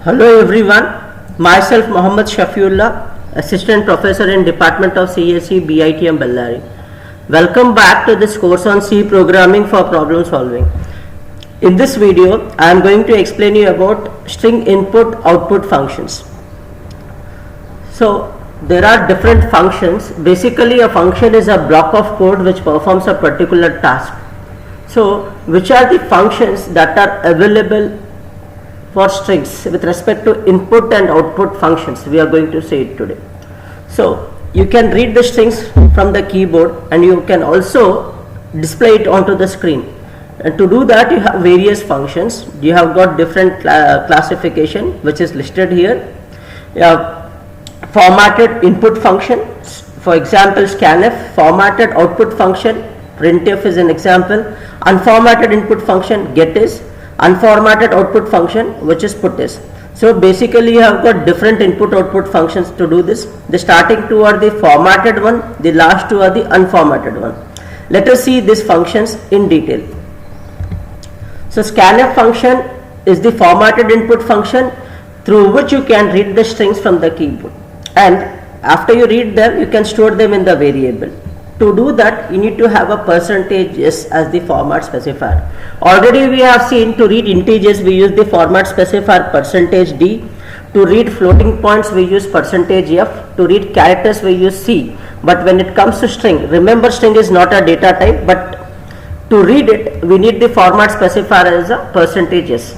Hello everyone, myself Mohammad Shafiullah, Assistant Professor in Department of CSE BITM Bellary. Welcome back to this course on C programming for problem solving. In this video, I am going to explain you about string input output functions. So there are different functions. Basically a function is a block of code which performs a particular task. So which are the functions that are available for strings with respect to input and output functions? We are going to say it today. So you can read the strings from the keyboard and you can also display it onto the screen, and to do that you have various functions. You have got different classification which is listed here. You have formatted input function, for example scanf. Formatted output function, printf is an example. Unformatted input function, get is. Unformatted output function which is put is. So basically you have got different input output functions to do this. The starting two are the formatted one, the last two are the unformatted one. Let us see these functions in detail. So scanf function is the formatted input function through which you can read the strings from the keyboard, and after you read them you can store them in the variable. To do that you need to have a %s as the format specifier. Already we have seen to read integers we use the format specifier %d, to read floating points we use %f, to read characters we use c. But when it comes to string, remember string is not a data type, but to read it we need the format specifier as a %s.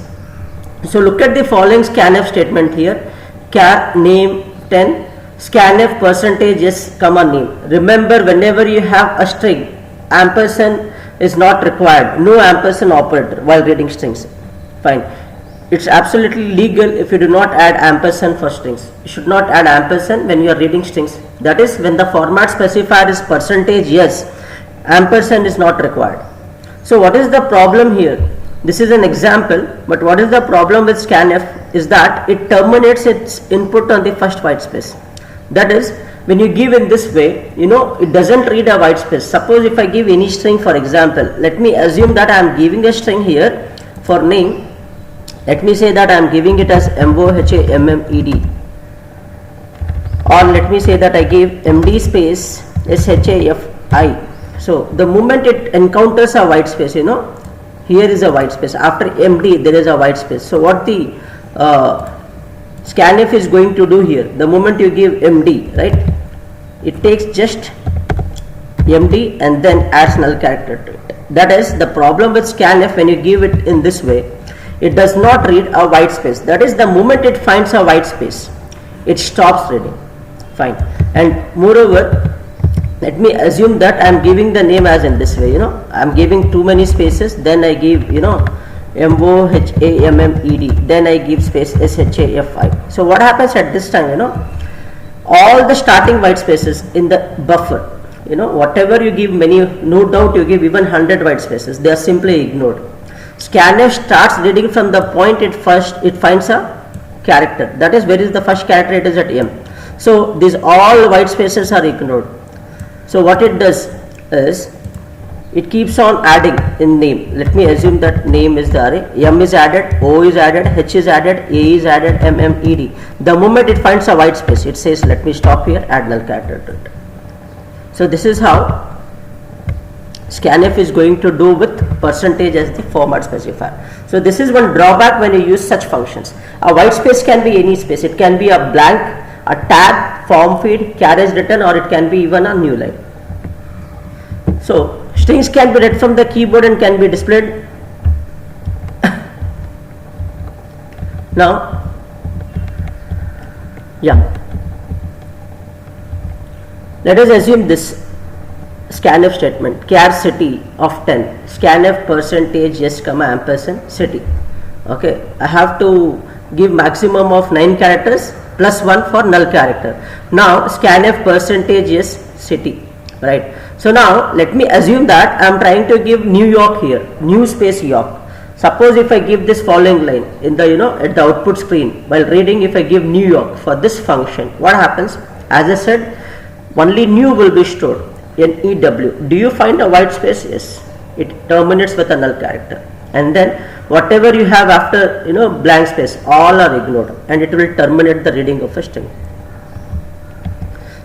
So look at the following scanf statement here. Char name 10, scanf %s comma name. Remember, whenever you have a string, ampersand is not required. No ampersand operator while reading strings. Fine. It's absolutely legal if you do not add ampersand for strings. You should not add ampersand when you are reading strings. That is, when the format specifier is %s, ampersand is not required. So what is the problem here? This is an example, but what is the problem with scanf is that it terminates its input on the first white space. That is, when you give in this way, it doesn't read a white space. Suppose if I give any string, for example, let me assume that I am giving a string here for name. Let me say that I am giving it as MOHAMMED, or let me say that I give MD space SHAFI. So the moment it encounters a white space, here is a white space. After MD there is a white space. So what the scanf is going to do here, the moment you give MD, right, it takes just MD and then adds null character to it. That is the problem with scanf. When you give it in this way, it does not read a white space. That is, the moment it finds a white space, it stops reading. Fine. And moreover, let me assume that I am giving the name as in this way. I am giving too many spaces, then I give MOHAMMED, then I give space SHAFI. So what happens at this time, all the starting white spaces in the buffer, whatever you give, many, no doubt you give even 100 white spaces, they are simply ignored. Scanf starts reading from the point it finds a character. That is, where is the first character? It is at M. So these all white spaces are ignored. So what it does is, it keeps on adding in name. Let me assume that name is the array. M is added, O is added, H is added, A is added, MMED. The moment it finds a white space, it says, let me stop here, add null character to it. So this is how scanf is going to do with % as the format specifier. So this is one drawback when you use such functions. A white space can be any space. It can be a blank, a tab, form feed, carriage written, or it can be even a new line. So strings can be read from the keyboard and can be displayed. Now, let us assume this scanf statement. Char city of 10, scanf %s comma ampersand city. Okay, I have to give maximum of 9 characters plus 1 for null character. Now scanf %s city, right? So now let me assume that I am trying to give New York here, new space York. Suppose if I give this following line in the at the output screen while reading, if I give New York for this function, what happens? As I said, only new will be stored, NEW. Do you find a white space? Yes. It terminates with a null character. And then whatever you have after blank space, all are ignored, and it will terminate the reading of a string.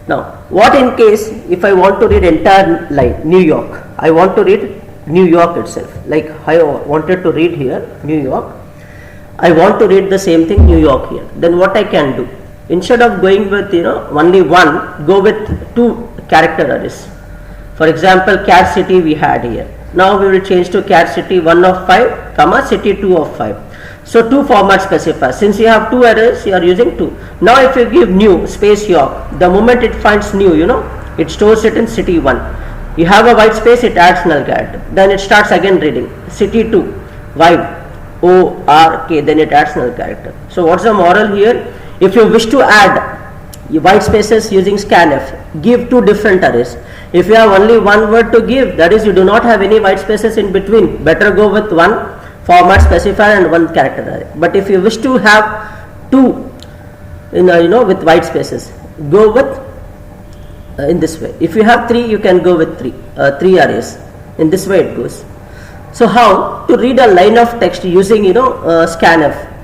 Now, what in case if I want to read entire line New York? I want to read New York itself. Like I wanted to read here New York. I want to read the same thing New York here. Then what I can do? Instead of going with only one, go with two character arrays. For example, cat city we had here. Now we will change to cat city 1 of 5, comma city 2 of 5. So two format specifiers. Since you have two arrays, you are using two. Now if you give new space York, the moment it finds new, it stores it in city 1. You have a white space, it adds null character. Then it starts again reading city 2, y o r k, then it adds null character. So what's the moral here? If you wish to add white spaces using scanf, give two different arrays. If you have only one word to give, that is you do not have any white spaces in between, better go with one format specifier and one character array. But if you wish to have two with white spaces, go with in this way. If you have three, you can go with three arrays. In this way it goes. So how to read a line of text using scanf?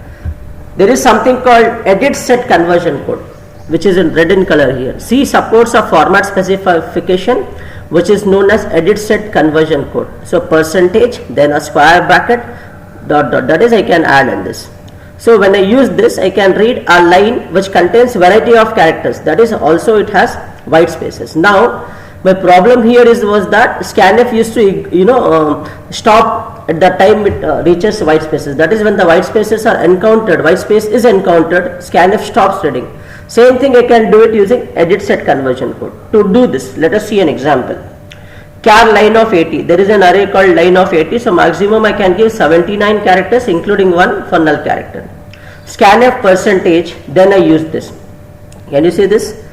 There is something called edit set conversion code, which is in red in color here. C supports a format specification which is known as edit set conversion code. So percentage, then a square bracket, dot dot, that is I can add in this. So when I use this, I can read a line which contains variety of characters, that is also it has white spaces. Now my problem here was that scanf used to stop at the time it reaches white spaces. That is when the white spaces are encountered, white space is encountered, scanf stops reading. Same thing I can do it using edit set conversion code. To do this, let us see an example. Char line of 80. There is an array called line of 80. So maximum I can give 79 characters including one for null character. Scanf percentage, then I use this. Can you see this?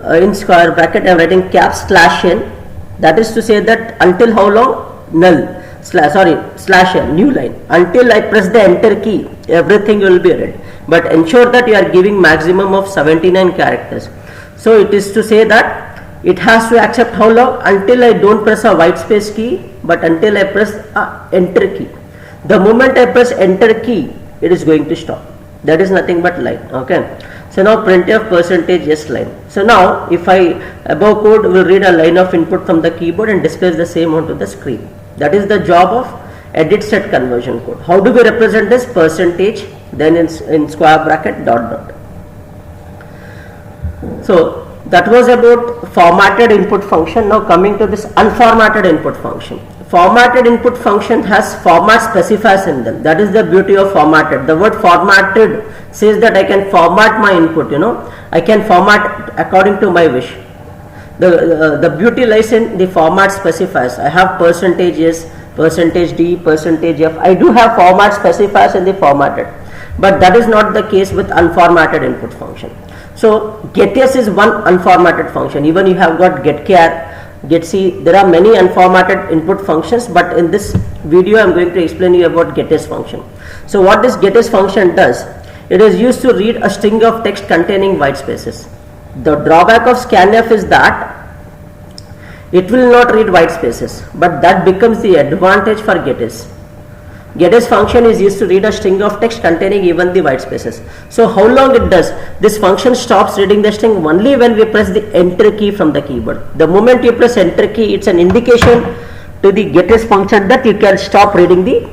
In square bracket I am writing caps /n. That is to say that until how long? Null. /n, new line. Until I press the enter key, everything will be read. But ensure that you are giving maximum of 79 characters. So it is to say that it has to accept how long? Until I don't press a white space key, but until I press a enter key. The moment I press enter key, it is going to stop. That is nothing but line. Okay. So now printf percentage yes line. So now if I above code will read a line of input from the keyboard and displays the same onto the screen. That is the job of edit set conversion code. How do we represent this? Percentage, then in square bracket dot dot. So that was about formatted input function. Now coming to this unformatted input function. Formatted input function has format specifiers in them. That is the beauty of formatted. The word formatted says that I can format my input, I can format according to my wish. The beauty lies in the format specifiers. I have percentage yes, percentage d, percentage f. I do have format specifiers in the formatted. But that is not the case with unformatted input function. So getS is one unformatted function. Even you have got getChar, getC. There are many unformatted input functions, but in this video I am going to explain you about getS function. So what this getS function does, it is used to read a string of text containing white spaces. The drawback of scanf is that it will not read white spaces, but that becomes the advantage for getS. getS function is used to read a string of text containing even the white spaces. So how long it does? This function stops reading the string only when we press the enter key from the keyboard. The moment you press enter key, it's an indication to the getS function that you can stop reading the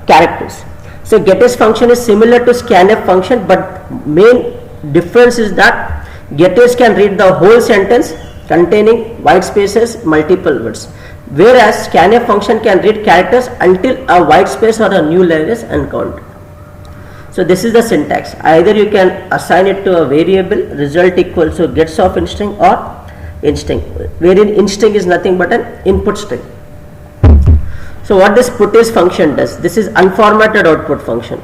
characters. So getS function is similar to scanf function, but main difference is that getS can read the whole sentence containing white spaces, multiple words, whereas scanf function can read characters until a white space or a new line is encountered. So this is the syntax. Either you can assign it to a variable, result equals to gets of instring or instring, wherein instring is nothing but an input string. So what this putis function does, this is unformatted output function.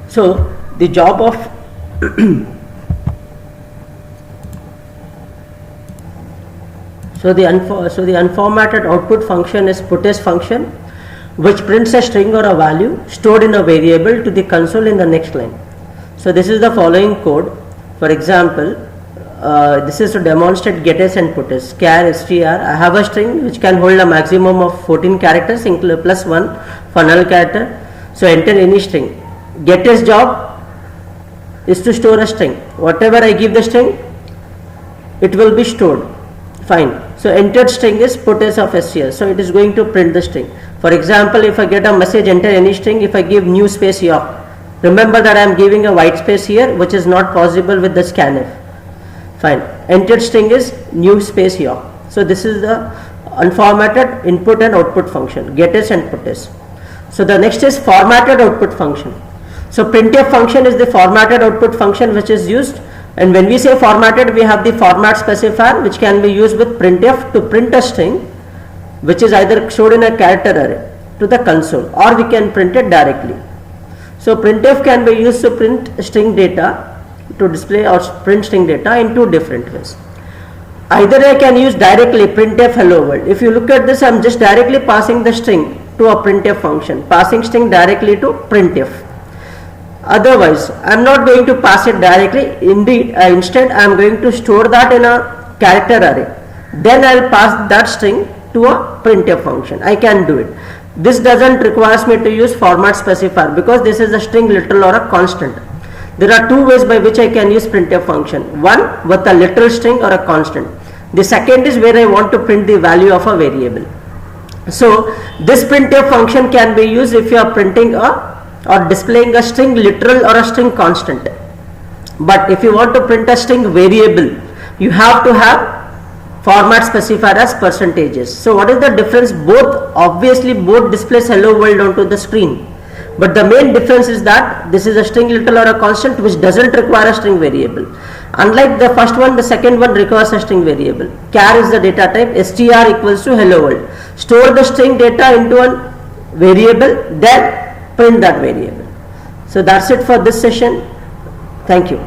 So the job of so the unformatted output function is putis function, which prints a string or a value stored in a variable to the console in the next line. So this is the following code. For example, this is to demonstrate getS and putS. Char str, I have a string which can hold a maximum of 14 characters plus 1 for null character. So enter any string. GetS job is to store a string. Whatever I give the string, it will be stored. Fine. So entered string is putS of str. So it is going to print the string. For example, if I get a message enter any string, if I give new space York, remember that I am giving a white space here, which is not possible with the scanf. Fine. Entered string is new space York. So this is the unformatted input and output function, getS and putS. So the next is formatted output function. So printf function is the formatted output function which is used, and when we say formatted, we have the format specifier which can be used with printf to print a string which is either stored in a character array to the console, or we can print it directly. So printf can be used to print string data, to display or print string data in two different ways. Either I can use directly printf hello world. If you look at this, I am just directly passing the string to a printf function, passing string directly to printf. Otherwise, I am not going to pass it directly. Indeed, instead I am going to store that in a character array. Then I will pass that string to a printf function. I can do it. This doesn't require me to use format specifier because this is a string literal or a constant. There are two ways by which I can use printf function. One with a literal string or a constant. The second is where I want to print the value of a variable. So this printf function can be used if you are printing or displaying a string literal or a string constant. But if you want to print a string variable, you have to have format specifier as percentages. So what is the difference? Obviously both displays hello world onto the screen. But the main difference is that this is a string literal or a constant which doesn't require a string variable. Unlike the first one, the second one requires a string variable. Char is the data type, str equals to hello world. Store the string data into a variable, then print that variable. So that's it for this session. Thank you.